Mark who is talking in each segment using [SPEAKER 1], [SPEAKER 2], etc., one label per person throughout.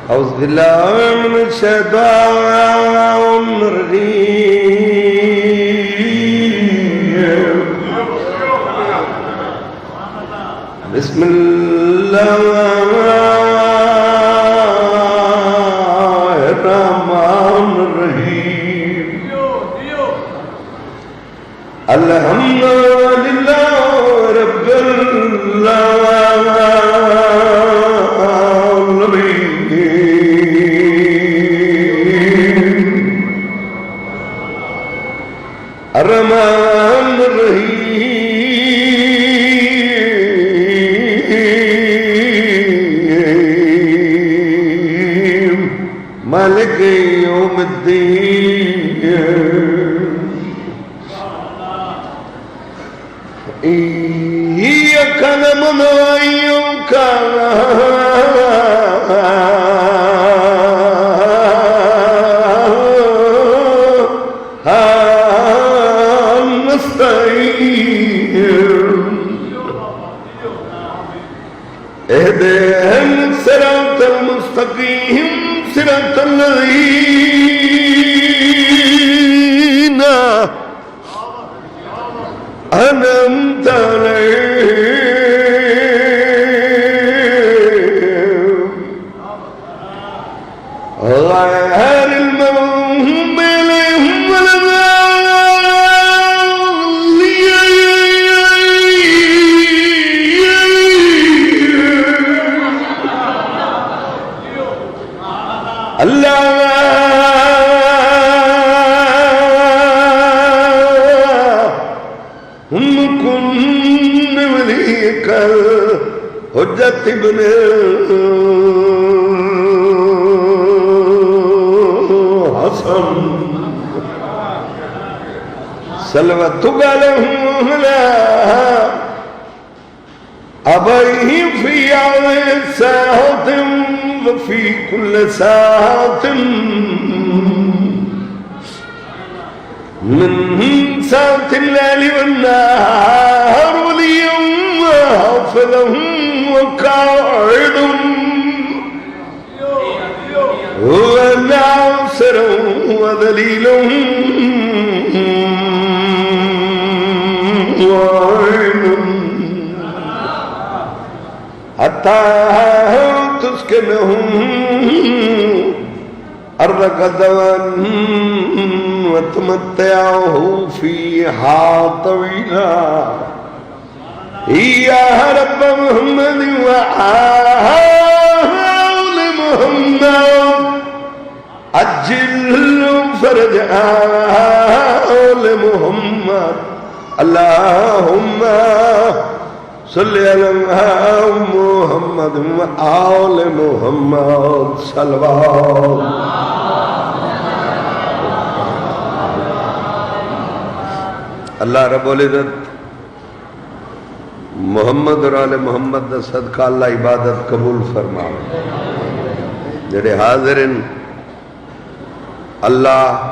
[SPEAKER 1] أعوذ بالله من الشيطان الرجيم بسم الله الرحمن الرحيم الحمد لله رب الرحمن الرحيم مالك يوم الدين إياك نعبد وإياك اهدنا الصراط المستقيم صراط الذين أنعمت عليهم غير المغضوب عليهم ولا اللهم كن وليك الحجة ابن حسن صلواتك عليهم لا أبيه في ساعة وفي كل ساعة من ساعة الليل والنهار وليا وحافظهم وقاعدهم وناصرهم وذليلهم وعينهم حتى تسكنهم الرغدا وتمتعه فيها طويلا يا رب محمد وآل محمد عجل فرج آل محمد اللهم صل على محمد وآل محمد صلوات اللہ رب العزت محمد اور آل محمد دا صدقہ اللہ عبادت قبول فرماوے جڑے حاضرین اللہ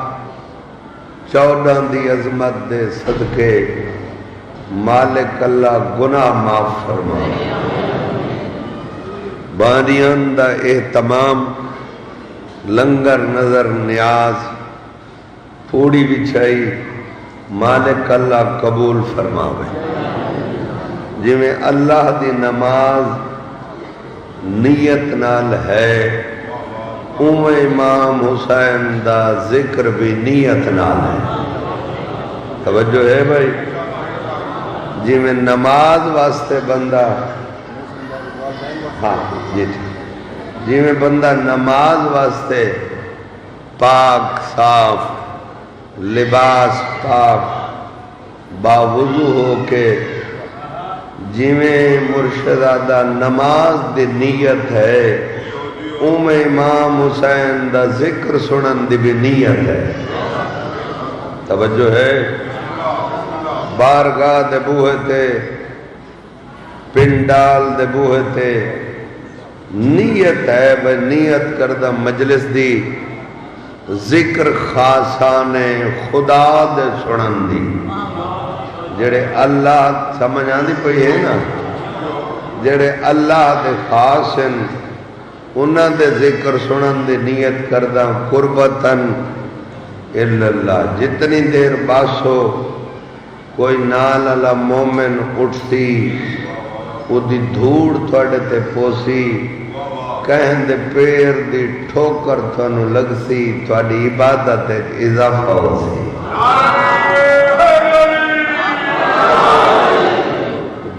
[SPEAKER 1] 14 دی عظمت دے صدقے مالک اللہ گناہ معاف فرمائے بانیان دا اہتمام لنگر نظر نیاز پوڑی بچھائی مالک اللہ قبول فرماوے جی میں اللہ دی نماز نیت نال ہے امام حسین دا ذکر بھی نیت نال ہے توجہ ہے بھائی جی میں نماز واسطے بندہ ہاں جی میں بندہ نماز واسطے پاک صاف لباس پاک باوضو ہو کے جی میں مرشدہ نماز دی نیت ہے امام حسین دا ذکر سنن دی بھی نیت ہے توجہ ہے بارگاہ دے بوہے تے پنڈال دے بوہے تے نیت ہے بھئی نیت کردہ مجلس دی ذکر خاصانے خدا دے سنن دی جڑے اللہ سمجھ آندی پئی ہے نا جڑے اللہ دے خاص ہیں انہاں دے ذکر سنن دی نیت کردہ قربتن اللہ. جتنی دیر باسو کوئی نال علا مومن اٹھتی او دی دھوڑ تھوڑے تے پوسی کہیں دے پیر دی ٹھوکر تھانو لگسی تھوڑی عبادت اضافہ ہوسی.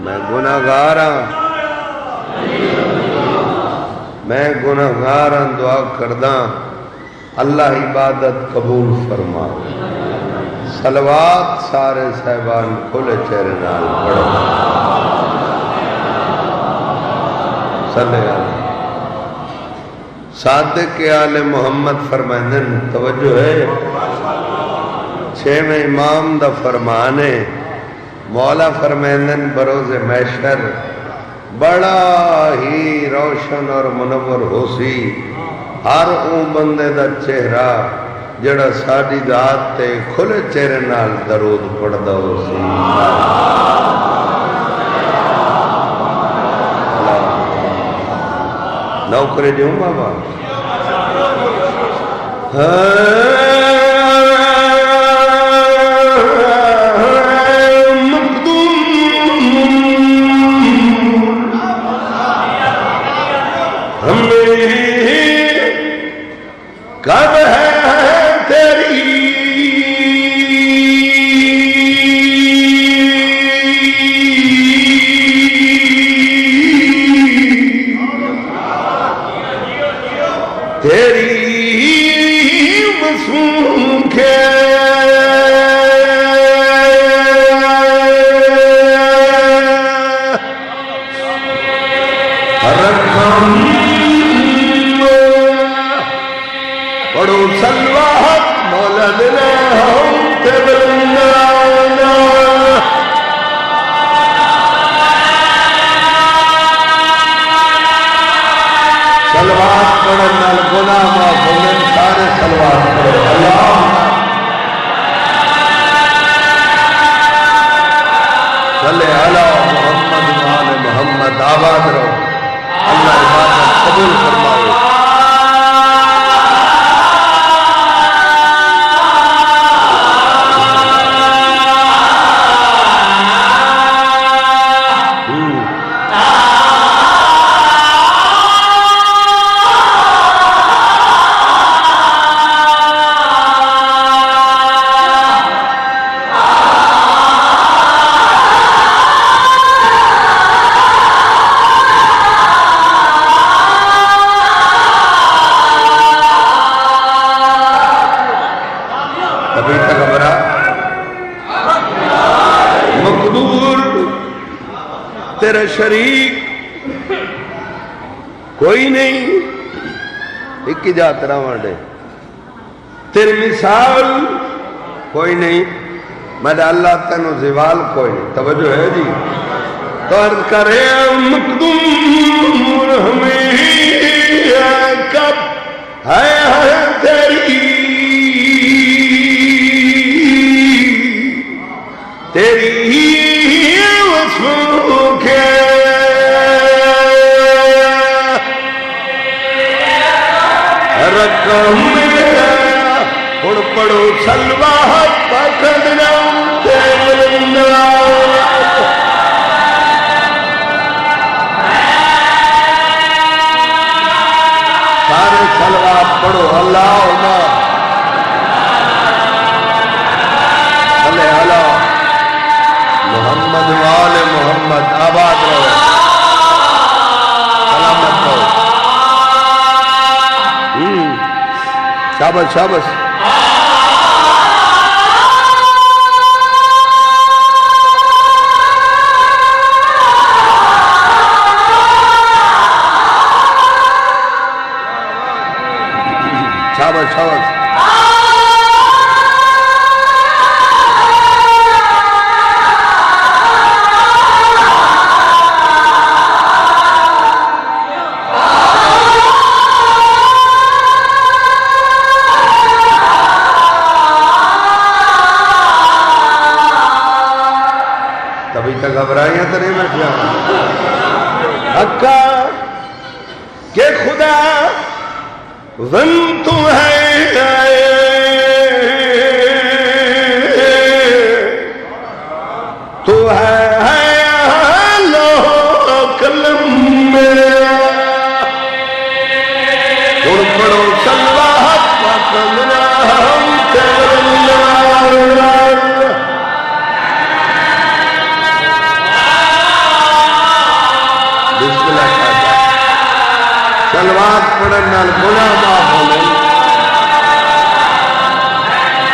[SPEAKER 1] میں گناہگاراں دعا کرداں اللہ عبادت قبول فرما. صلوات سارے صاحبان کھلے چہرے نال پڑھو. صلی اللہ صادق آل محمد فرمائندن. توجہ ہے 6ویں امام دا فرمانے مولا فرمائندن بروز محشر بڑا ہی روشن اور منور ہو سی ہر اون بندے دا چہرہ جڑا ساڈی ذات تے کھلے چہرے نال درود پڑھدا ہو سی. نوکری دیوں بابا کب ہے تیری مسوم کے پڑھو سلوات مولا دنا ہم تے بلندانا. سلوات پڑھن نال گناہ معاف ہونے. سارے سلوات پڑھو. اللہ صلی علی محمد وآل محمد. آباد رہو. اللہ عبادت قبول فرماؤ. تیرا شریک کوئی نہیں. ایک ہی جات رہا دے تیری مثال کوئی نہیں. میرا اللہ تینو زوال کوئی نہیں. توجہ ہے جی. تو عرض کرے مقدور ہمیں کب ہے تیری وصفوں کے رقم پڑھ پڑھو سلوات پکڑنا تیرنا. سارے سلوات پڑھو. اللہم صلی علی محمد وآل محمد. آباد رہو. سلامت رہو. شاباش شاباش. شاباش شاباش. تبھی تک گھبرائیاں تو نہیں بیٹھیا. حقا کہ خدا ون تو ہے تو ہے لوہ قلم میں اور پڑھو صلوات پاکنا ہم بسم اللہ کہتا صلوات پڑھنا گناہ معاف ہونے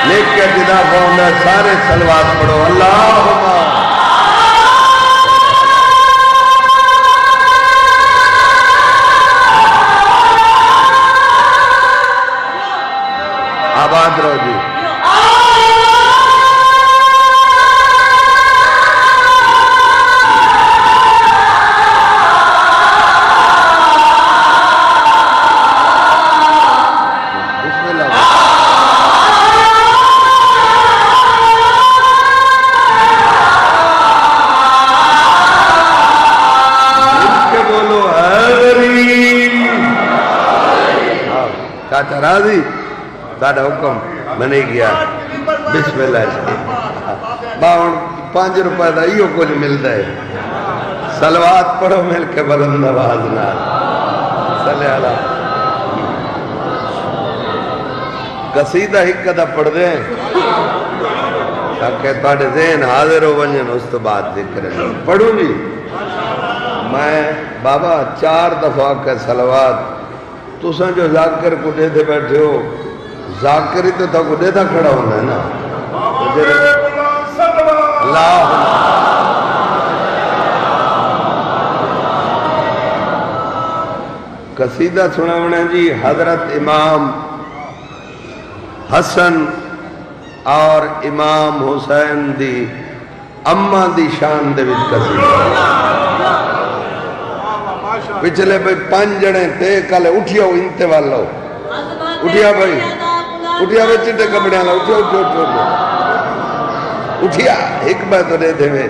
[SPEAKER 1] نیک کے جدا ہونا سارے صلوات پڑھو اللہم آباد رہو جی بسم اللہ مل کے بولو حضرین چاچا راضی دادا حکم بنے گیا بسم اللہ باؤن 5 روپے دا ایو کچھ ملتا ہے صلوات پڑھو مل کے بلند آواز نال صلی اللہ قصیدہ ایک دا پڑھ دیں تاکہ تھوڑے ذہن حاضر ہو ونجن اس تو بعد ذکر ہے پڑھوں جی میں بابا 4 دفعہ کے صلوات تو سن جو ذاکر کو دے دے بیٹھے ہو ذاکری تو تھا کو دیتا کھڑا ہونا ہے نا اللہ قصیدہ سنا ہونا جی حضرت امام حسن اور امام حسین دی اماں دی شان دے وچ قصیدہ پچھلے بھائی 5 جنے تے کل اٹھیا ہو انتے والو اٹھیا بھائی اٹھیا بھائی چٹے کپڑے آلا اٹھیا اٹھیا اٹھیا اٹھیا ایک بار تو دے دے میں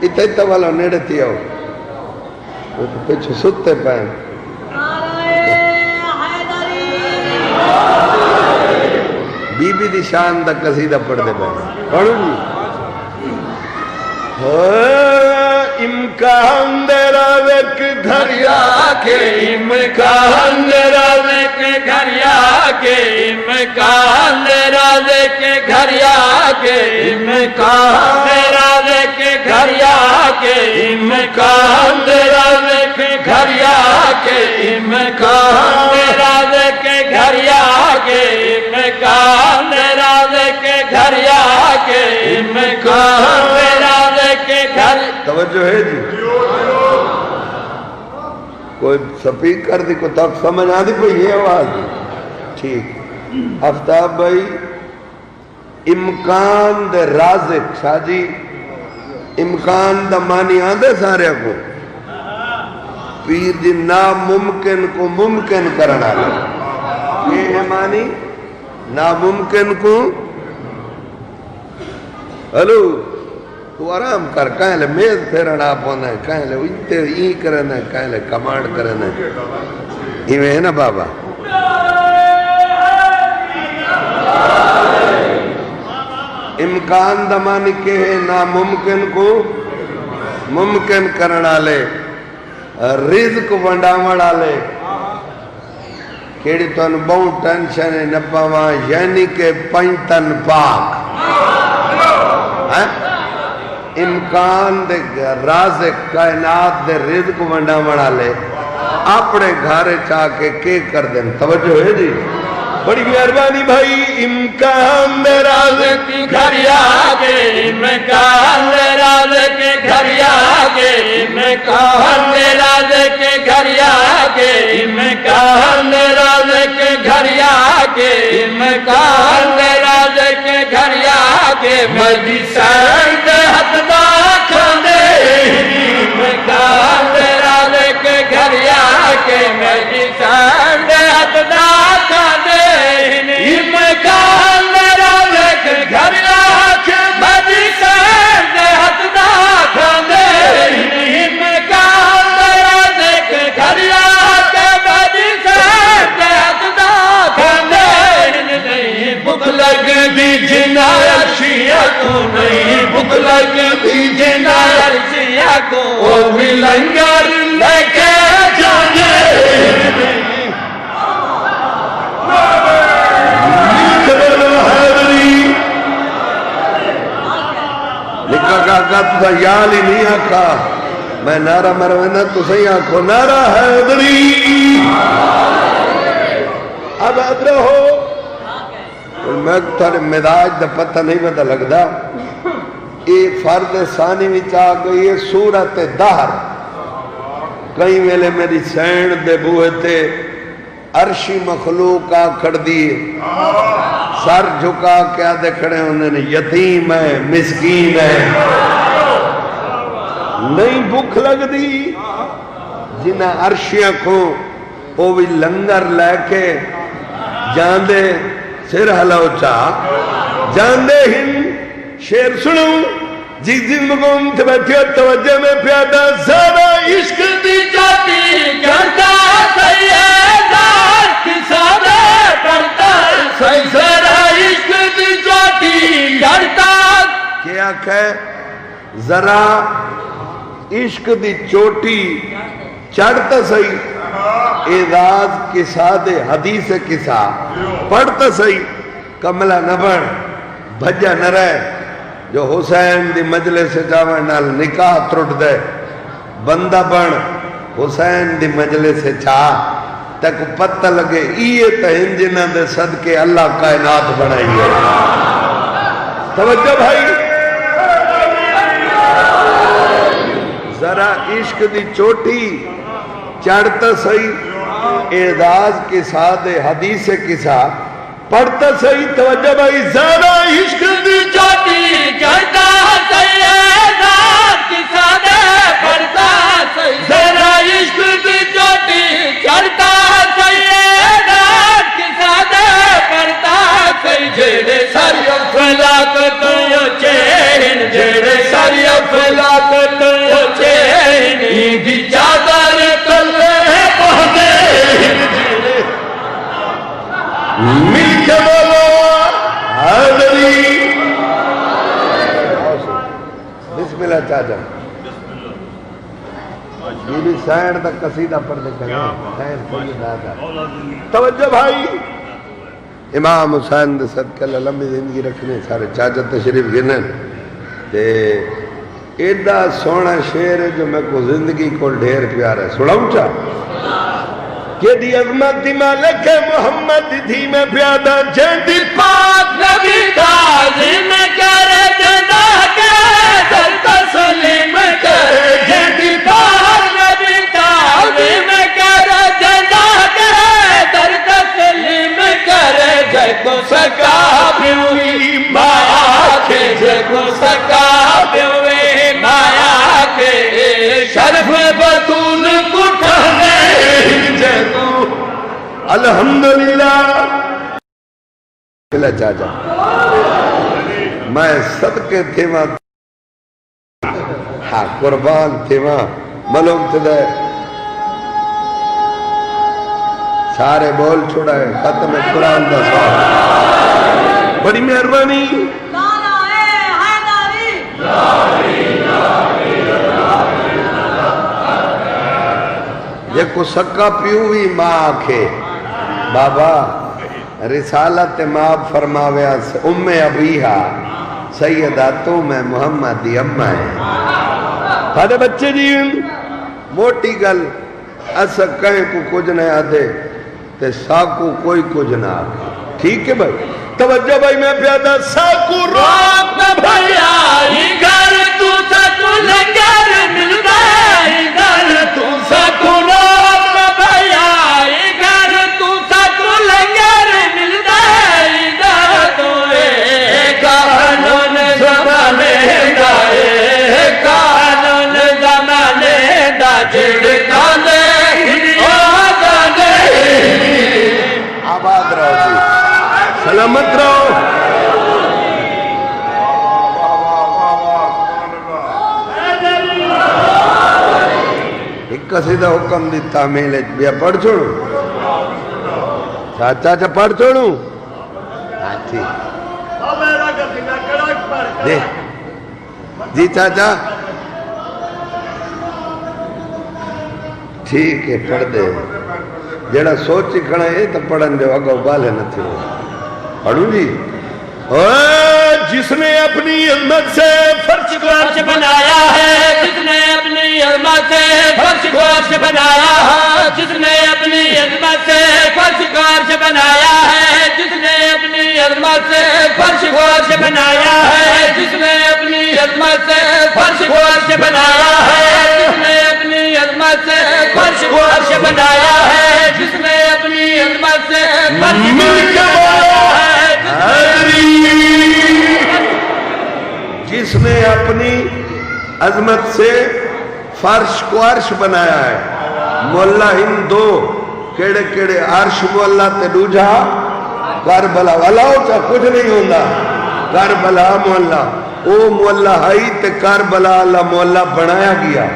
[SPEAKER 1] اتھا والا نیڑے تھی آؤ وہ تو پیچھو ستے پائیں بی بی دی شان دا قصیدہ پڑھ دے پائیں پڑھو جی امکان دے رازق گھریا کے امکان دے رازق گھریا کے امکان دے رازق گھریا کے امکان دے رازق گھریا کے امکان دے رازق گھریا کے امکان دے رازق گھریا کے امکان دے رازق گھریا کے امکان دے رازق گھر توجہ ہے جی کوئی سپیکر دی کو تک سمجھ آدھی کوئی یہ آواز دی ٹھیک افتاب بھائی امکان دے رازق شاہ جی امکان دا معنی آدھے سارے کو پیر جی ناممکن کو ممکن کرنا لے یہ ہے معنی ناممکن کو ہلو تو آرام کر کہیں لے میز پھیرن آپ ہونا ہے کہیں لے انتے ای کرنا ہے کہیں لے کمانڈ کرنا ہے ایویں ہے نا بابا امکان دمانی کے ہے ناممکن کو ممکن کرنا لے رزق ونڈاوڑا لے کیڑی تو ان بہن ٹینشن ہے نپاواں یعنی کہ 5 تن پاک امکان دے رازق کائنات دے رزق ونڈا وڑا لے اپنے گھارے چاہ کے کر دیں توجہ ہے جی بڑی مہربانی بھائی امکان دے رازق گھریا کے امکان دے رازق گھریا کے امکان دے رازق گھریا کے امکان دے رازق گھریا کے امکان دے رازق گھریا کے مجھے سائن حد دا کھاندے امکان دے رازق گھریا کے مجھے سائن حد دا کھاندے امکان دے رازق گھریا کے مجھے سائن حد دا کھاندے امکان دے رازق گھریا کے مجھے سائن نعرہ تُسا یال ہی نہیں آکھا میں نعرہ مروینا تُسا ہی آکھو نعرہ حیدری اب ادھر ہو میں تھوڑے مزاج دا پتہ نہیں پتہ لگدا یہ فرد ثانی وچ آ گئی ہے سورت دہر کئی ویلے میری سین دے بوئے تے عرشی مخلوق آ کھڑ دیئے سر جھکا کیا دے کھڑے انہوں نے یتیم ہے مسکین ہے نہیں بھوک لگ دی جنہ عرشیاں کو وہ بھی لنگر لے کے جاندے سر ہلاو چاہ جاندے ہن شیر سنوں جی زندگوں تھے بیٹھے توجہ میں پیادہ زیادہ عشق دی جاتی کرتا سیدار کی سادہ پڑتا زیادہ عشق دی جاتی کرتا کیا کہے ذرا عشق دی چوٹی چڑھتا صحیح اعزاز کسا دے حدیث کسا پڑھتا صحیح کملہ نہ بڑھ بھجا نہ رہے جو حسین دی مجلس سے جاوے نال نکاح ترٹ دے بندہ بن حسین دی مجلس سے چاہ تک پتہ لگے ایے تہن جنہ دے صدقے اللہ کائنات بنائی ہے توجہ بھائی ذرا عشق دی چوٹی چڑھتا صحیح اعزاز کے ساتھ حدیث کے ساتھ پڑھتا صحیح توجہ بھائی ذرا عشق دی چوٹی چڑھتا صحیح اعزاز کے ساتھ پڑھتا صحیح ذرا عشق دی چوٹی چڑھتا صحیح اعزاز کے ساتھ پڑھتا صحیح جیڑے ساری فلاکت چین جیڑے ساری فلاکت چین ایدی چادر تلے پہنے مل کے بولو حیدری بسم اللہ چاچا یہ بھی سین تک قصیدہ پڑھ دے کہنا سین سید آدھا توجہ بھائی امام حسین دے صدقہ لمبی زندگی رکھنے سارے چاچا تشریف گنن تے ایڈا سونا شعر ہے جو میں کو زندگی کو ڈھیر پیارا ہے سناؤں چاہ کہ دی عظمت دی مالک محمد تھی میں پیادہ جندی پاک نبی تعظیم کرے جندہ کرے در تسلیم کرے جندی پاک نبی تعظیم کرے جندہ کرے در تسلیم کرے جے کو سکا بیوی مایا کے جے کو سکا بیوی مایا کے شرف بطول کٹھنے الحمدللہ پہلا چاچا میں صدقے تھے ماں ہاں قربان تھے ماں ملوم تھے دے سارے بول چھوڑا ہے ختم قرآن دا سوال بڑی مہربانی یہ کو سکا پیوی ماں آکھے بابا رسالت ماں فرماوے ام ابیہا سیدہ تو میں محمد دی اممہ ہے سارے بچے جی موٹی گل ایسا کہیں کو کچھ نہ آدھے تے ساکو کوئی کچھ نہ آکھے ٹھیک ہے بھائی توجہ بھائی میں پیادہ ساکو روک نہ بھائی آئی گھر تو ساکو لنگر مل گئی گھر تو ساکو روک نہ بھائی آئی گھر تو ساکو لنگر مل گئی گھر تو ایک قانون زمانے دا ایک قانون زمانے دا جڑکانے آباد رہو جی سلامت رہو ایک قصیدہ حکم دیتا میلے بیا پڑھ چھوڑوں چاچا پڑھ چھوڑوں آتی دے جی چاچا ٹھیک ہے پڑھ دے جڑا سوچی کھڑا ہے تو پڑھن جو اگو بالے نہ تھی پڑھوں جی جس نے اپنی عظمت سے فرش کو عرش بنایا ہے، جس نے اپنی عظمت سے فرش کو عرش بنایا ہے، جس نے اپنی عظمت سے فرش کو عرش بنایا ہے، جس نے اپنی عظمت سے فرش کو عرش بنایا ہے، جس نے اپنی عظمت سے فرش کو عرش بنایا ہے، جس نے اپنی عظمت سے فرش کو عرش بنایا ہے، جس نے اپنی عظمت سے فرش کو عرش بنایا ہے، جس نے اپنی عظمت سے فرش کو عرش بنایا ہے۔ مولا ہندو کیڑے کیڑے عرش مولا تے دوجا کربلا والا ہوتا کچھ نہیں ہوتا، کربلا مولا او مولا ہائی تے کربلا اللہ مولا بنایا گیا،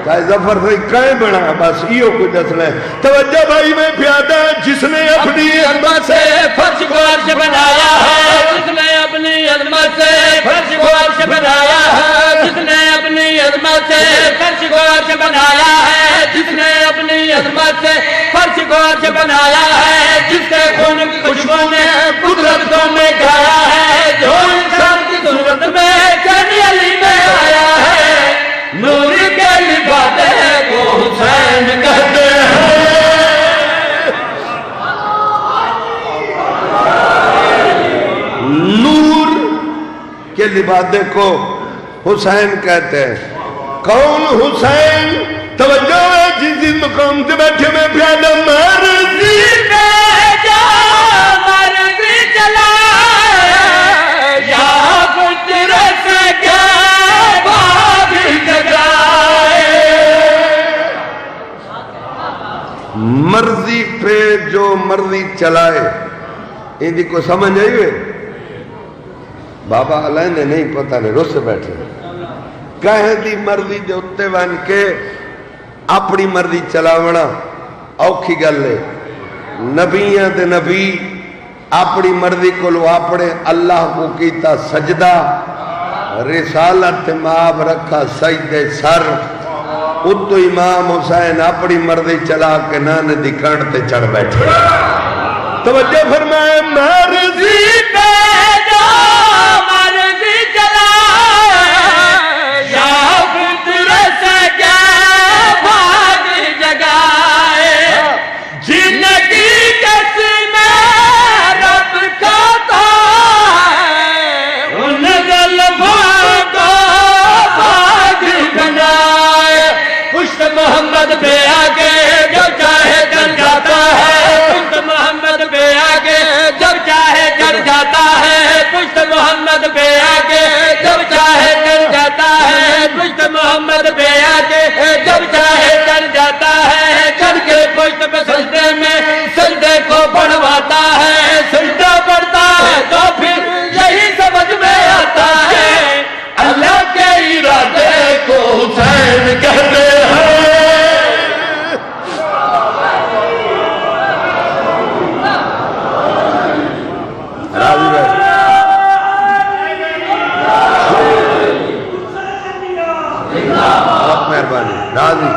[SPEAKER 1] چاہے ظفر سے کہیں بنا، بس یہ کچھ اصل ہے۔ توجہ بھائی میں پیادہ، جس نے اپنی عظمت سے فرش کو عرش بنایا ہے، جس نے اپنی عظمت سے فرش کو عرش بنایا ہے، جس نے اپنی عظمت سے فرش کو عرش بنایا ہے، جس نے اپنی عظمت سے فرش کو عرش بنایا ہے، جس کے خون کی خوشبو نے قدرتوں میں گایا ہے، جو انسان کی صورت میں چلی علی میں آیا ہے، نور کے لبادے کو حسین کہتے ہیں، نور کے لبادے کو حسین کہتے ہیں۔ کون حسین؟ توجہ ہے، جس مقام سے بیٹھے میں پیادہ، مرضی میں جا مرضی چلا یا فطرت سے کیا بھاگ جگائے، مرضی پہ جو مرضی چلائے، ان دی کو سمجھ آئی ہوئے؟ بابا علین نے نہیں پتہ نہیں رس سے بیٹھے کہیں دی مرضی دے اتے بن کے اپنی مرضی چلاونا اوکھی گل ہے۔ نبیاں دے نبی اپنی مرضی کو لو اپنے اللہ کو کیتا سجدہ، رسالت مآب رکھا سجدے سر، اتو امام حسین اپنی مرضی چلا کے نانے دی کانٹ تے چڑھ بیٹھے۔ توجہ فرمائے، مرضی پہ جو مرضی چلا یا فطرت سے کیا بھاگ جگائے، زندگی کسی میں رب کھاتا ہے، ان غلبوں کو بھاگ بنائے، پشت محمد پہ آگے جو چاہے چل جاتا ہے، پشت محمد پہ آگے جب چاہے چل جاتا ہے، پشت محمد پہ آگے جب چاہے چل جاتا ہے، پشت محمد پہ آگے جب چاہے چل جاتا ہے، چل کے پشت پہ سجدے میں سجدے کو بڑھواتا ہے، سجدہ بڑھتا ہے تو پھر یہی سمجھ میں آتا ہے، اللہ کے ارادے کو حسین کہتے ہیں۔ راضی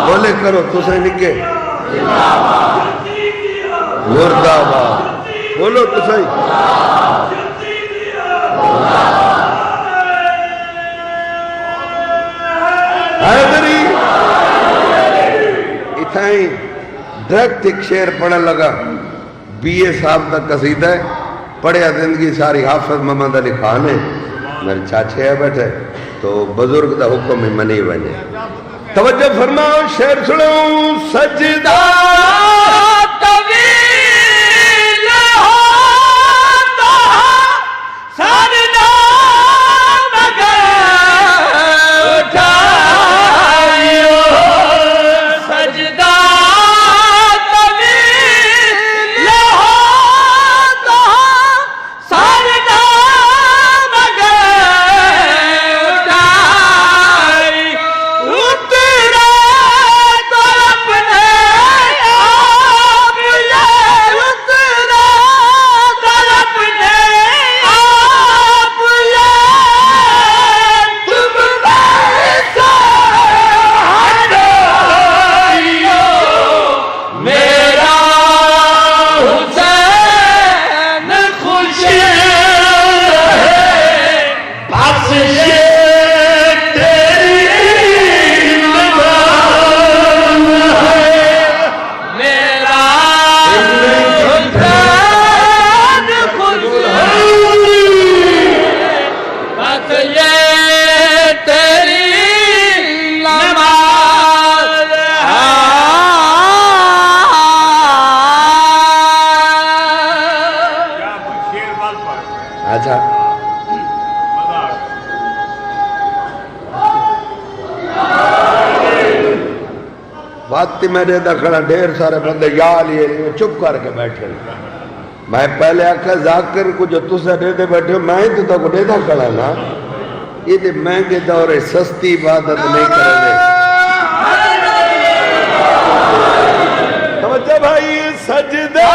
[SPEAKER 1] بولے کرو تو سے نکے مردہ آباد بولو تو صحیح۔ حیدری اتھائیں ڈائریکٹ ایک شعر پڑھنے لگا، بی اے صاحب کا قصیدہ ہے، پڑھیا زندگی ساری حافظ محمد علی خان ہے، میرے چاچے ہے بیٹھے تو بزرگ دا حکم ہی منی بنے۔ توجہ فرماؤ، شعر سنو، سجدہ طویل ہوتا سرنا مگر اٹھائیو، سجدہ طویل ہوتا سرنا مگر اٹھائی، اترے تو اپنے فاطمہ دے دا کھڑا ڈھیر سارے بندے یا لیے چپ کر کے بیٹھے میں پہلے آکھا ذاکر کو جو تسا دے دے بیٹھے ہو میں تو تا کو دے دا کھڑا نا یہ دے مہنگے دورے سستی عبادت نہیں کرنے توجہ بھائی سجدہ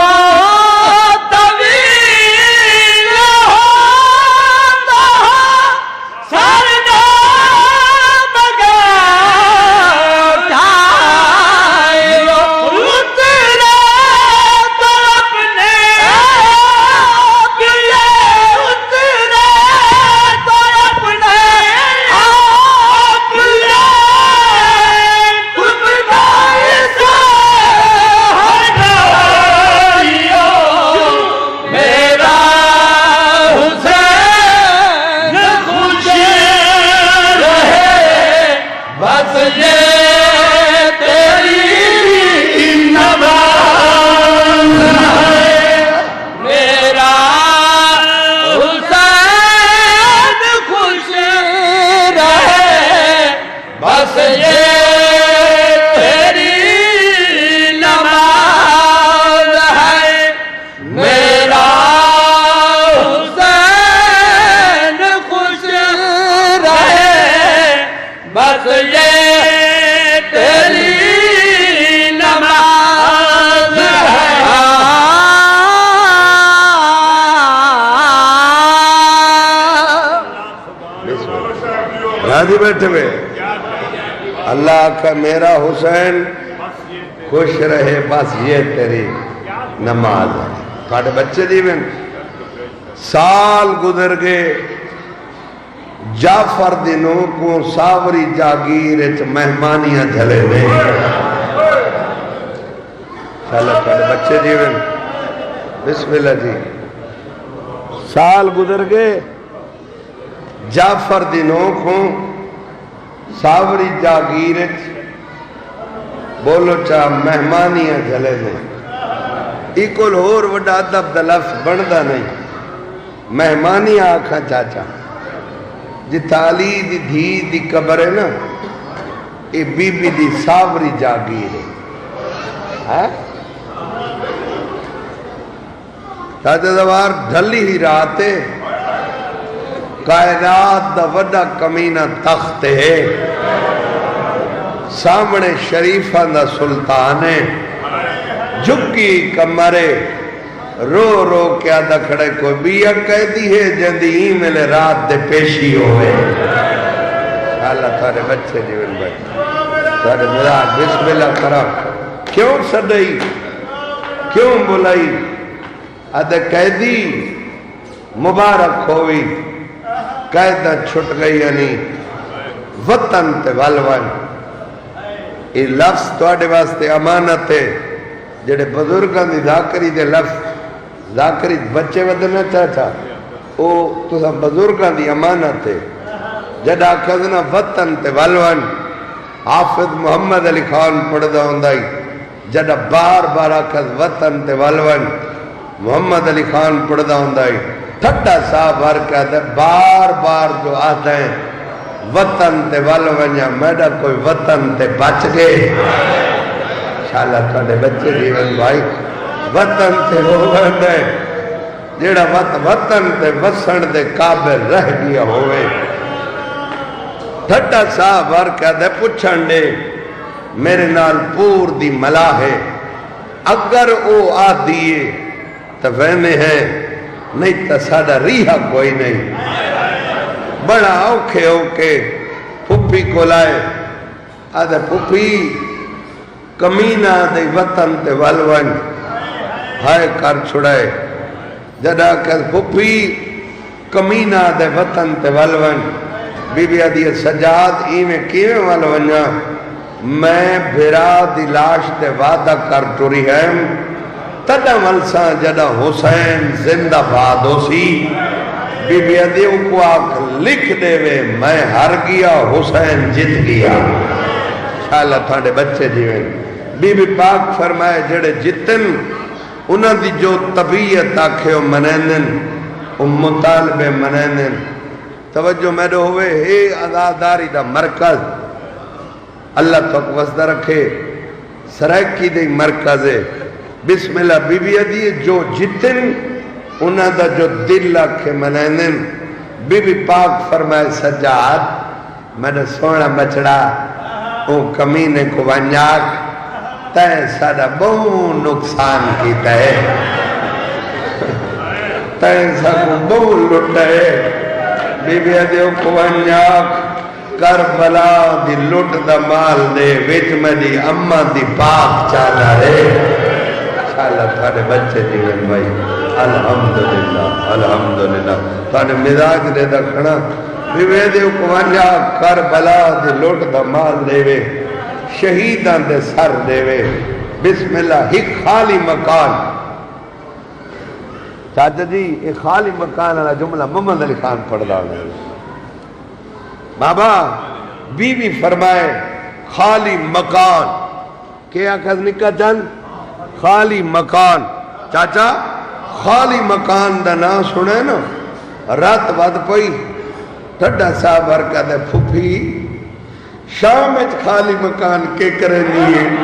[SPEAKER 1] راضی بیٹھے ہوئے اللہ کا میرا حسین خوش رہے بس یہ تیری نماز ہے تھوڑے بچے دیویں سال گزر گئے جعفر دنوں کو ساوری جاگیر مہمانیاں جھلے دیں چلو تھوڑے بچے دیویں بسم اللہ جی سال گزر گئے جعفر دنوں کو ساوری جاگیرت بولو چاہ مہمانیاں جھلے دیں ایکول اور وڈا ادب دا لفظ بندہ نہیں مہمانیاں آکھا چاچا جی تالی دی دھی دی قبر ہے نا یہ بی بی دی ساوری جاگیر ہے چاچا دوار ڈھلی ہی راتے کائنات دا وڈا کمینہ تخت ہے سامنے شریفہ دا سلطان ہے جھکی کمرے رو رو کیا دا کھڑے کوئی بیا قیدی ہے جندی ہی ملے رات دے پیشی ہوئے اللہ تھارے بچے جیون بھائی تھارے مراج بسم اللہ کرام کیوں صدائی کیوں بلائی ادھے قیدی مبارک ہوئی قیدہ چھٹ گئی یعنی وطن تے والوان یہ لفظ توڑے واسطے امانت ہے جڑے بزرگاں دی ذاکری دے لفظ ذاکری بچے ودنا چاہتا او تو سا بزرگاں دی امانت ہے جڑا کھزنا وطن تے والوان حافظ محمد علی خان پڑھدا ہوندائی جڑا بار بار کھز وطن تے والوان محمد علی خان پڑھدا ہوندائی تھٹا صاحب ہر کہتے بار بار جو آتے ہیں وطن تے والوانیا میڈا کوئی وطن تے بچ گئے انشاءاللہ تھوڑے بچے جیون بھائی وطن تے ہو گئے جیڑا وطن تے وسن دے قابل رہ گیا ہوئے تھٹا صاحب ہر کہتے پچھن دے میرے نال پور دی ملا ہے اگر او آ دیئے تو وینے ہیں نہیں تا ساڑا ریحہ کوئی نہیں بڑا اوکھے اوکے پھپی کو لائے آدھے پھپی کمینہ دے وطن تے والوان ہائے کر چھڑائے جدا کہ پھپی کمینہ دے وطن تے والوان بی بی آدھی سجاد ایمیں کیویں والوانیا میں بھرا دی لاش تے وعدہ کر ٹوری ہے تڈا ملسا جدا حسین زندہ باد ہو سی بی بی ادیو کو آکھ لکھ دے وے میں ہر گیا حسین جت گیا شاءاللہ تھاڑے بچے جیویں بی بی پاک فرمائے جڑے جتن انہاں دی جو طبیعت آکھے منینن مطالبے منینن توجہ میرے ہوئے ہے عزاداری دا مرکز اللہ تک وسدہ رکھے سرائکی دے مرکز ہے بسم اللہ بی بی ادی جو جتن انہاں دا جو دل آکھے منینن بی بی پاک فرمائے سجاد میں سونا بچڑا او کمینے کو ونجاک تے ساڑا بہو نقصان کیتا ہے تے ساڑا بہو لٹا ہے بی بی ادیو کو ونجاک کربلا دی لٹ دا مال دے ویچ میں دی اممہ دی پاک چاہتا رہے انشاءاللہ تھاڑے بچے دیگن بھائی الحمدللہ الحمدللہ تھاڑے مزاج دے دا کھڑا بی بی ادیو کو ونجاک کربلا دی لٹ دا مال دے وے شہیدان دے سر دے وے بسم اللہ ایک خالی مکان چاچا جی ایک خالی مکان والا جملہ محمد علی خان پڑھ رہا ہے بابا بی بی فرمائے خالی مکان کیا کہنے کا جن خالی مکان چاچا خالی مکان دا نا سنے نا رات بعد پئی ٹھڈا صاحب ہرکا دے پھوپھی شام اچ خالی مکان کے کرے نہیں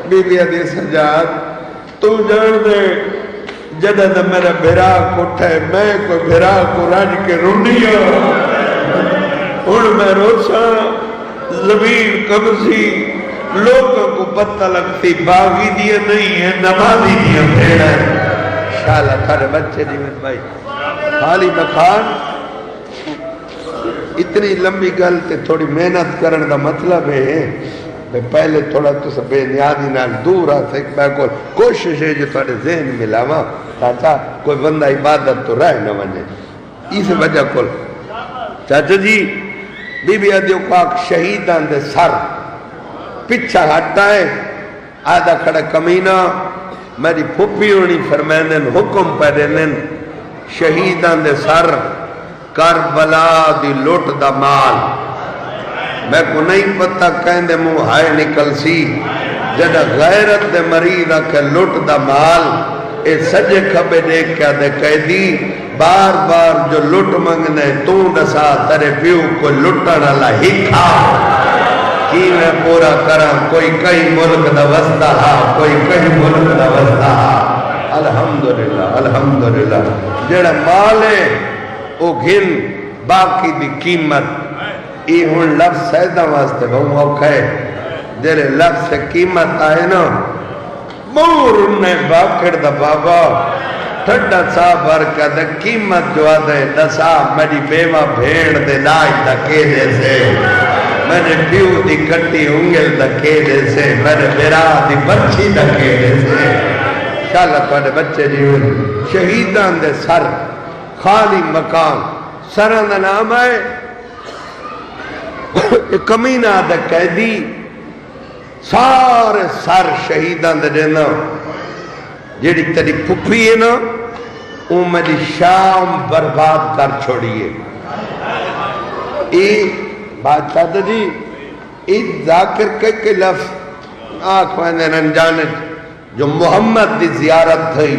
[SPEAKER 1] بی بی ادی سجاد تو جان دے جدہ دا میرا بھرا کٹھے میں کوئی بھرا کو رج کے رونی ان میں روچا زمین قبضی لوگوں کو پتہ لگتی باغی دیا نہیں ہے نمازی دیا بھیڑا ہے انشاءاللہ تھارے بچے دیویں بھائی خالی مکان اتنی لمبی گل تے تھوڑی محنت کرن دا مطلب ہے پہلے تھوڑا تو سب بے نیادی نال دور آتا ایک میں کوشش ہے جو تھوڑے ذہن ملاوا چاچا کوئی بندہ عبادت تو رہ نہ ونے اس وجہ کل چاچا جی بی بی ادیو پاک شہیدان دے سر پچھا ہٹا ہے آدھا کھڑا کمینہ میری پھپی ہونی فرمینن حکم پیدنن شہیدان دے سر کربلا دی لوٹ دا مال میں کو نہیں پتہ کہیں دے منہ ہائے نکل سی جڑا غیرت دے مریضہ کے لٹ دا مال اے سجے کھبے دیکھ کیا دے قیدی بار بار جو لٹ منگنے تو نسا ترے پیو کو لٹن اللہ ہی کھا کی میں پورا کرا کوئی کئی ملک دا وسطہ ہا کوئی کئی ملک دا وسطہ ہا الحمدللہ الحمدللہ جڑا مال ہے او گھن باقی دی قیمت ای ہون لفظ سیدہ واسطے بہوں اوکھا ہے جیرے لفظ سے قیمت آئے نا مور انہیں باکر دا بابا ٹھڈا صاحب ورکا دا قیمت جو آدھے دا صاحب میری بیوہ بھیڑ دے لائی دا کیدے سے میرے پیو دی کٹی انگل دا کیدے سے میرے بیرا دی بچی دا کیدے سے انشاءاللہ توڑے بچے جیون شہیدان دے سر خالی مکان سران دا نام آئے ایک کمینہ دا قیدی سارے سر شہیدان دے دینا جیڑی تیری پھپھی ہے نا وہ میری شام برباد کر چھوڑیے بات چاہتا جی ذاکر کے لفظ آنکھ میں انجانت جو محمد دی زیارت تھی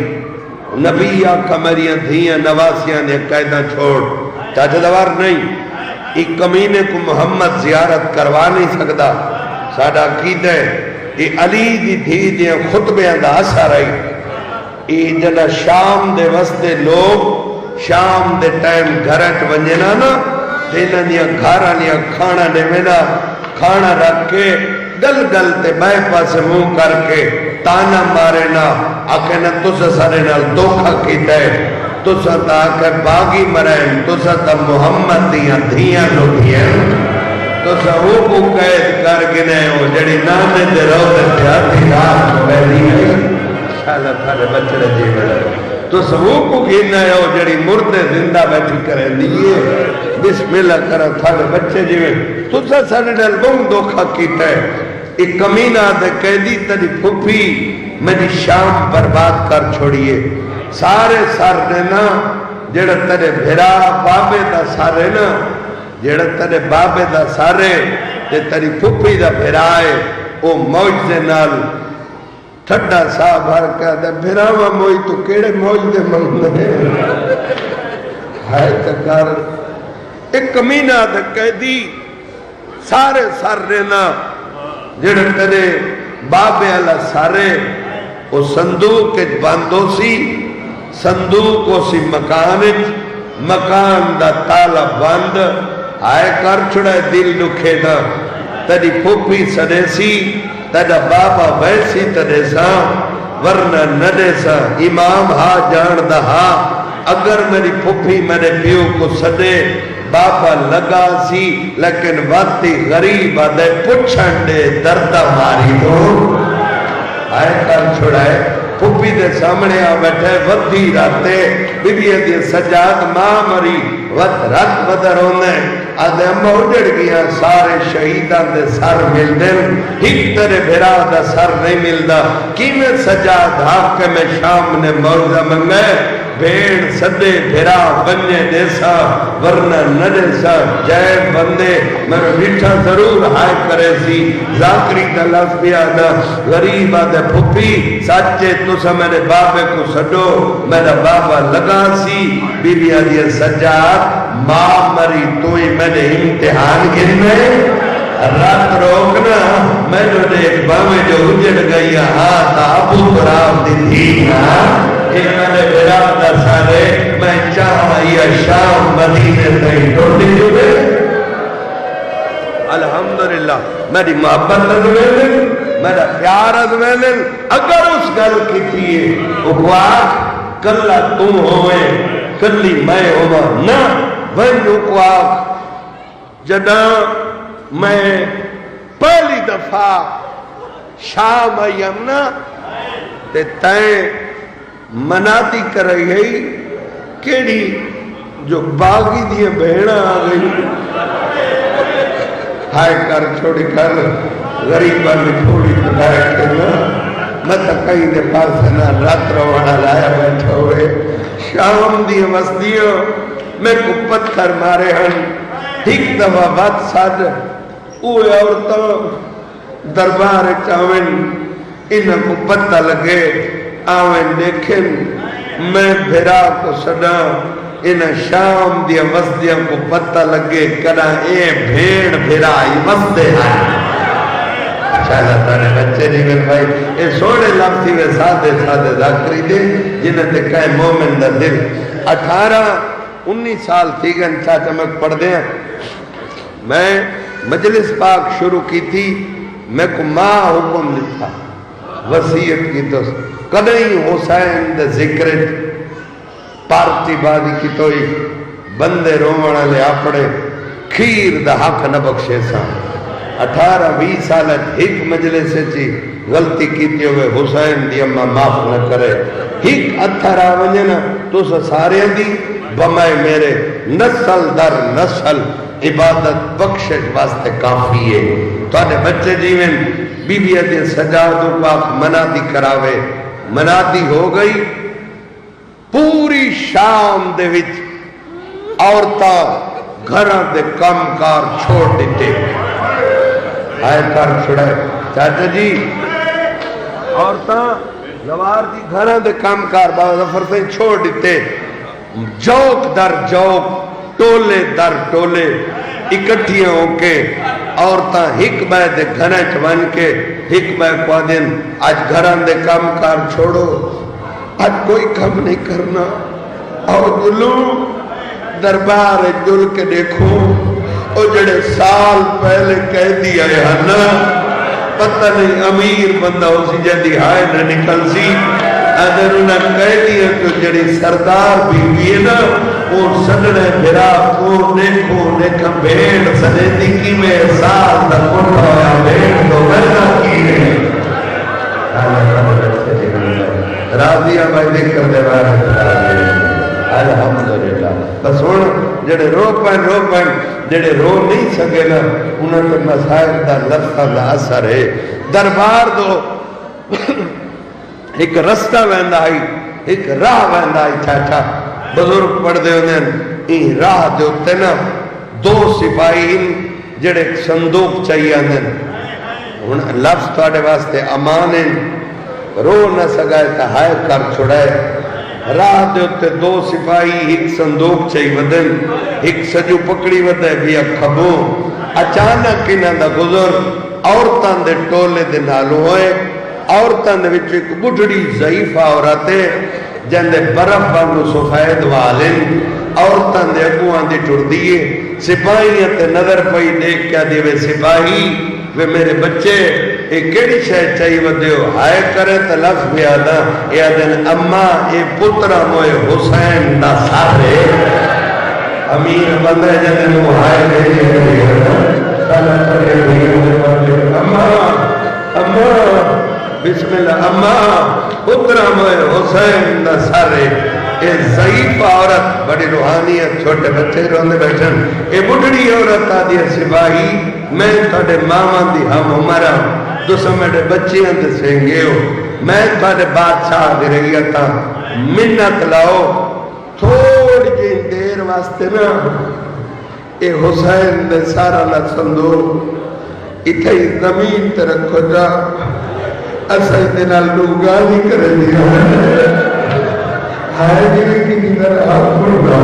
[SPEAKER 1] نبی آقا مریاں دھیاں نواسیاں نے قیدہ چھوڑ چاہتا دوار نہیں ایک کمینے کو محمد زیارت کروا نہیں سکتا ساڑھا عقیدہ ہے یہ علی دی دھی دیاں خطبیاں دا اثر آئی یہ جنہ شام دے وستے لوگ شام دے ٹائم گھرٹ ونجنا نا دینا دیا گھارا لیا کھانا نمینا کھانا رکھ کے گل گل تے بائے پاس منہ کر کے تانا مارے نا آکے نا تسا سارے نال دوکھا کیتا ہے تسا تا آکے باغی مرائن تسا تا محمد دیاں دھیاں لوٹیاں تسا وہ کو قید کر گنے ہو جڑی نامے دے رو دے پیاتی رات کو بیلی ہے انشاءاللہ تھارے بچڑے جیوے تسا وہ کو گھینا ہو جڑی مردے زندہ بیٹھی کرے دیئے بسم اللہ کرا تھارے بچے جیوے تسا سارے نال بہن دوکھا کیتا ہے ایک کمینہ دے قیدی تری پھپھی میری شام برباد کر چھوڑیے سارے سر دینا جڑا تیرے بھرا بابے دا سارے نا جڑا تیرے بابے دا سارے تے تیری پھپھی دا بھرائے او موج دے نال ٹھڈا صاحب ہر کہا دے بھراوا موج تو کیڑے موج دے منگنے ہائے تکار ایک کمینہ دے قیدی سارے سر دینا جڑے تیرے بابے اللہ سارے وہ صندوق بندو سی صندوق ہو سی مکان دا تالا بند آئے کر چھڑے دل دکھے دا تیری پھوپھی سڑے سی تیرا بابا ویسی تیرے سا ورنہ نڈے سا امام ہا جان دا ہا اگر میری پھوپھی میرے پیو کو سدے بابا لگا سی لیکن واتی غریب آدھے پچھن دے دردہ ماری دو آئے کر چھڑائے پھوپھی دے سامنے آ بیٹھے ودھی راتے بی بی دی سجاد ماں مری رات بدر ہونے آدھے امبا اڑڑ گیا سارے شہیدان دے سر مل دن ایک ترے بھرا دا سر نہیں ملدا کی میں سجاد حق میں شام نے موزہ منگے بھیڑ صدے بھرا بننے دیسا ورنہ نہ دیسا جائے بندے میں بیٹھا ضرور ہائے کرے سی ذاکری کا لفظ بھی آدھا غریب آدھے پھوپھی سچے تو سا میرے بابے کو سڈو میرا بابا لگا سی بی بی آدھی سجاد ماں مری تو ہی میں نے امتحان گرنے رات روکنا میں نے دیکھ باوے جو اجڑ گئی ہاں تا ابو قرآن دی تھی ایک میں نے براب دا سارے میں چاہائی شام مدینے تھی ٹوٹی جوڑے الحمدللہ میری محبت ادویلن میرا پیار ادویلن اگر اس گل کی تھی اکواق کلہ تم ہوئے کلی میں ہوا نا وین اکواق جنا میں پہلی دفعہ شام آئیم نا تے تائیں مناتی کر رہی ہے کیڑی جو باغی دیئے بہنہ آ گئی ہائے کر چھوڑی کر غریبہ میں چھوڑی پڑھائے کرنا میں تا کہیں دے پاس نا رات روانہ لایا بیٹھا ہوئے شام دیئے وسطیوں میں کو پتھر مارے ہن ایک دفعہ بات ساتھ اوہ عورتوں دربار چاوین انہاں کو پتہ لگے آوین دیکھیں میں بھیرا کو سڑا انہاں شام دیا وسدیاں کو پتہ لگے کنا اے بھیڑ بھیرائی وسدے آئے چاہتا تارے بچے نہیں مل بھائی اے سوڑے لفظی میں سادے سادے ذاکری دے جنہیں تے کہے مومن دا دل 18-19 سال تھی گن چاہتا میں پڑھ دیں میں مجلس پاک شروع کی تھی میں کو ماں حکم لکھا وسیعت کی تو کدیں حسین دے ذکر پارتی بادی کی توئی بندے رومانہ لے آپڑے کھیر دا حق نہ بخشے سا 18-20 سالت ایک مجلس سے چی غلطی کیتے ہوئے حسین دی اممہ معاف نہ کرے ایک اتھرا ونجنا تو سارے دی بمائے میرے نسل در نسل عبادت بخشش واسطے کافی ہے تو آنے بچے جیویں بی بی ادھے سجادو پاک منادی کراوے منادی ہو گئی پوری شام دے وچ عورتاں گھران دے کم کار چھوڑ دیتے آئے کار چھڑائے چاچا جی عورتاں نوار دی گھران دے کم کار بابا ظفر سے چھوڑ دیتے جوک در جوک ٹولے در ٹولے اکٹھیاں ہو کے عورتاں ہک بے دے گھنے چوان کے ہک بے کو دن آج گھران دے کام کار چھوڑو آج کوئی کم نہیں کرنا اور جلو دربار جل کے دیکھو او جڑے سال پہلے کہہ دیا ہے نا پتہ نہیں امیر بندہ ہو سی جدی ہائے نہ نکل سی اگر انہیں کہہ دیا تو جڑی سردار بھی ہوئی نا اور سننے بھرا کو دیکھا بھیڑ سنے دیکھی میں سال تک اٹھا ہویا بھیڑ تو گرنا کی ہے راضیہ بھائی دیکھ کر دے بارے الحمدللہ بس ہون جڑے رو پائن جڑے رو نہیں سکے نا انہوں نے مسائل دا لفظہ دا اثر ہے دربار دو ایک رستہ ویندہ آئی ایک راہ ویندہ آئی چاچا بزرگ پڑھ دے انہیں این راہ دے ہوتے نا 2 سپاہی جڑے ایک صندوق چاہیے انہیں لفظ توڑے واسطے امان رو نہ سگائے تا ہائے کر چھڑائے راہ دے ہوتے 2 سپاہی ایک صندوق چاہیے ودن ایک سجو پکڑی ودے بھی کھبوں اچانک انہاں دا گزر عورتاں دے ٹولے دے نال ہوئے عورتاں دے وچ ایک بڈھڑی ضعیف عورت ہے جندے برف وانگو سفید والن عورتاں دے اگواں دی ٹردی ہے سپاہیاں تے نظر پئی دیکھ کے دی وے سپاہی وے میرے بچے اے کیڑی شے چاہیے ودیو ہائے کرے تے لفظ بھی آدا اے آدن اما اے پترا موئے حسین دا سارے امیر بندے جندے نو ہائے دے اما اما بسم اللہ اما پترا موئے حسین دا سارے اے ضعیف عورت بڑی روحانیت چھوٹے بچے روندے بیٹھن اے بڑھڑی عورت آدھی سپاہی میں تھوڑے ماما دی ہم عمرہ دوسرے میرے بچیاں دے سینگے ہو میں تھوڑے بادشاہ دے رہی تھا منت لاؤ تھوڑی جی دیر واسطے نا اے حسین دے سارا لسندو اتھے ہی زمین تے رکھو جا اسا اتنے نال لوگا نہیں کرے دیا ہائے دیوے کی نیدر آپ پڑھا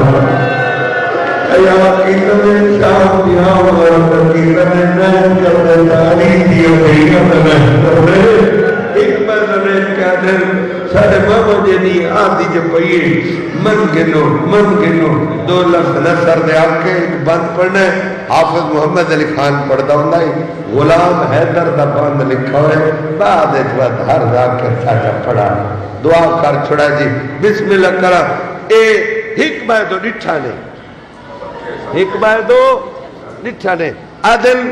[SPEAKER 1] ایا کتنے شام دیا وغیرہ کتنے نین کرنے تاریخ دیا بھئیوں نین کرنے ایک مرنے کہنے سارے بابا جنی آدھی جو پئیے من گنو 2 لفظ نصر دے آکے ایک بند پڑھنے حافظ محمد علی خان پڑھتا ہوں غلام حیدر دا بند لکھا ہوئے بعد اجواد ہر ذاکر ساٹا پڑھا دعا کر چھوڑا جی بسم اللہ کرا اے حکمہ دو ڈٹھا نے حکمہ دو ڈٹھا نے آدم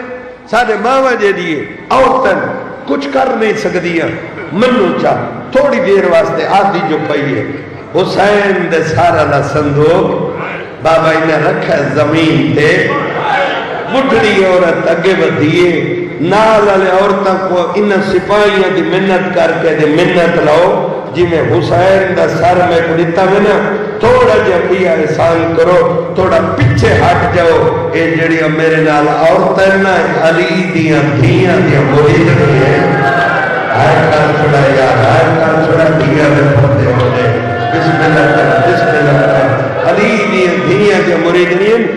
[SPEAKER 1] سارے ماما جے دیئے عورتن کچھ کر نہیں سکدیاں منو چاہ تھوڑی دیر واسطے آدھی جو پئیے حسین دے سارا لا صندوق بابا انہیں رکھا زمین تے بڑھڑی عورت اگے بدھیے نال والے عورتوں کو ان سپاہیاں دی منت کر کے دے منت لاؤ جی میں حسین دا سر میں کو دیتا میں نا تھوڑا جا پیا احسان کرو تھوڑا پیچھے ہٹ جاؤ اے جڑی میرے نال عورتیں نا علی دیاں دھیاں دیاں مرید ہیں ہائے کر چھوڑا یار ہائے کر چھوڑا دھیاں میں پڑھتے ہونے بسم اللہ کر علی دیاں دھیاں دیاں مرید نہیں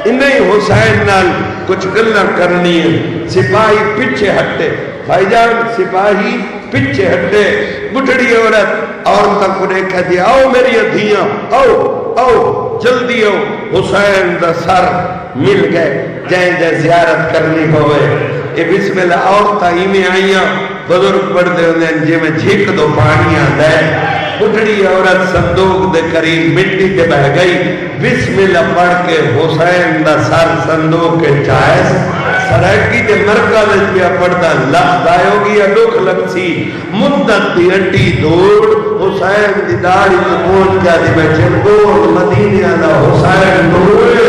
[SPEAKER 1] انہیں حسین نال کچھ گلہ کرنی ہے سپاہی پیچھے ہٹے بھائی جان سپاہی پیچھے ہٹے بڑھڑی عورت عورتوں کو دیکھا دیا آؤ میری دھیاں آؤ جلدی آؤ حسین دا سر مل گئے جائیں جائیں زیارت کرنی ہوئے اے بسم اللہ عورتہ ہی میں آئیاں بزرگ پڑھتے ہوئے جی میں جھیک دو پانیاں دے بڑھڑی عورت صندوق دے قریب مٹی دے بہ گئی بسم اللہ پڑھ کے حسین دا سر صندوق کے چائز سرائکی دے مرکز پیا پڑھتا لفظ آئے ہوگی یا لوک لگسی مدت دی اٹی دوڑ حسین دی داڑی تو پہنچ گیا دی میں چنگور مدینہ دا حسین دوڑے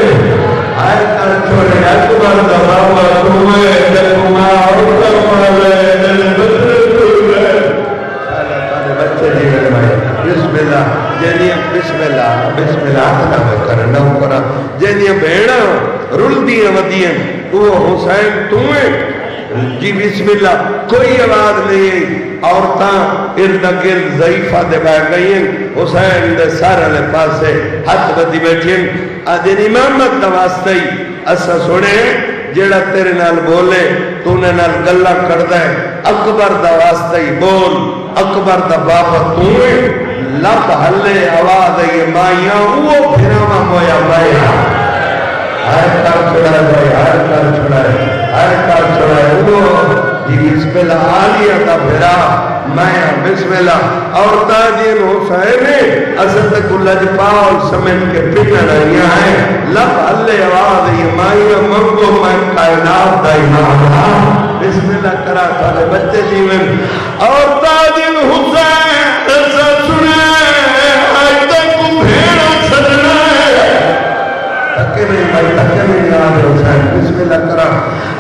[SPEAKER 1] آئے کر چھوڑے اکبر دا بابا دوڑے جکما عورتہ مالے دل بدر دوڑے اللہ تعالی بچے جیوے بھائی بسم اللہ جنیاں بسم اللہ آتنا میں کرنا کرا جنیاں بھیڑا رل دیاں ودیاں وہ حسین تمہیں جی بسم اللہ کوئی آواز نہیں ہے عورتاں ارد گرد ضعیفہ دے بہ گئی ہیں حسین دے سارے لے پاسے ہاتھ بدی بیٹھی ہیں آدھین امامت نواستے ہی اسا سنے جیڑا تیرے نال بولے تو نے نال گلہ کردہ ہے اکبر دا واسطے ہی بول اکبر دا بابا تمہیں لب حلے آواز ہے مائیاں وہ پھراما مویا مائیاں ہر کار چھوڑا ہے ہر کار چھوڑا ہے وہ جی بسم اللہ آلیہ کا بھرا مائیاں بسم اللہ اور تاجین حسین اصل تک لج پاؤ سمجھ کے پھر رہیاں ہیں لب حلے آواز ہے مائیاں منگو میں کائنات دا امام بسم اللہ کرا سارے بچے جیون اور تاجین حسین ایسا سنے آج تک بھیڑا سجنا ہے تکے نہیں بھائی تکے نہیں یاد حسین بسم اللہ کرا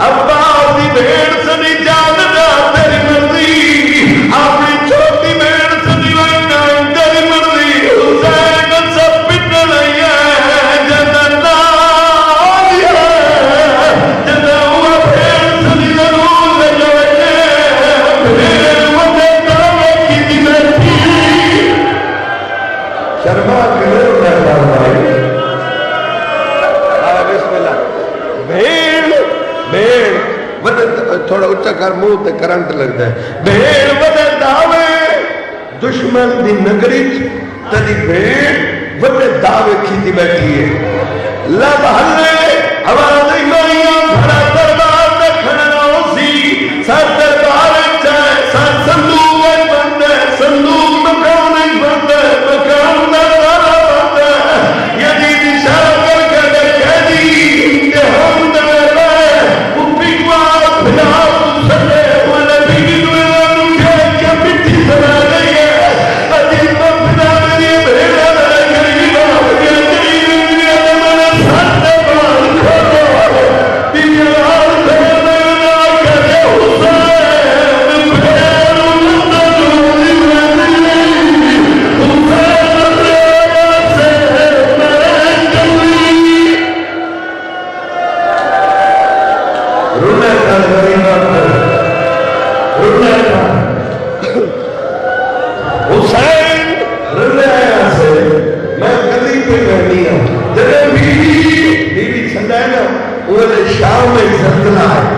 [SPEAKER 1] ابا دی بھیڑ سنی جان جا تیری مرضی اپنی چھوٹی بھیڑ سنی وائنا تیری مرضی حسین سب پٹ رہی ہے جنتا آدیا جنتا ہوا بھیڑ سنی ضرور لگے بھیڑ مجھے کرنے کی کر منہ تے کرنٹ لگتا ہے بھیڑ وڈے دعوے دشمن دی نگری تیری بھیڑ وڈے دعوے کیتی بیٹھی ہے لب ہلے آواز مائیاں بڑا دربار تے کھڑنا سی سر دربار چاہے سر صندوق بند ہے صندوق مکان بند ہے مکان دا تالا بند ہے یزید اشارہ کر کے کہہ دی کہ ہم دے وہ پگوا بنا سکے والے بھی نو کہ کیا مٹی سنا گئی ہے عجیب بنا میری بھیڑا کری باب کے قریب میرے من ساتھ بان کھولو دیار بھیڑا کرے حسین بھیڑ مددوری حسین سے میں کلی رونے کا غریبہ رونے کا حسین رونے سے میں کلی پہ رہنی ہوں جب بیوی چھنڈائے نا وہ شام میں زندنا ہے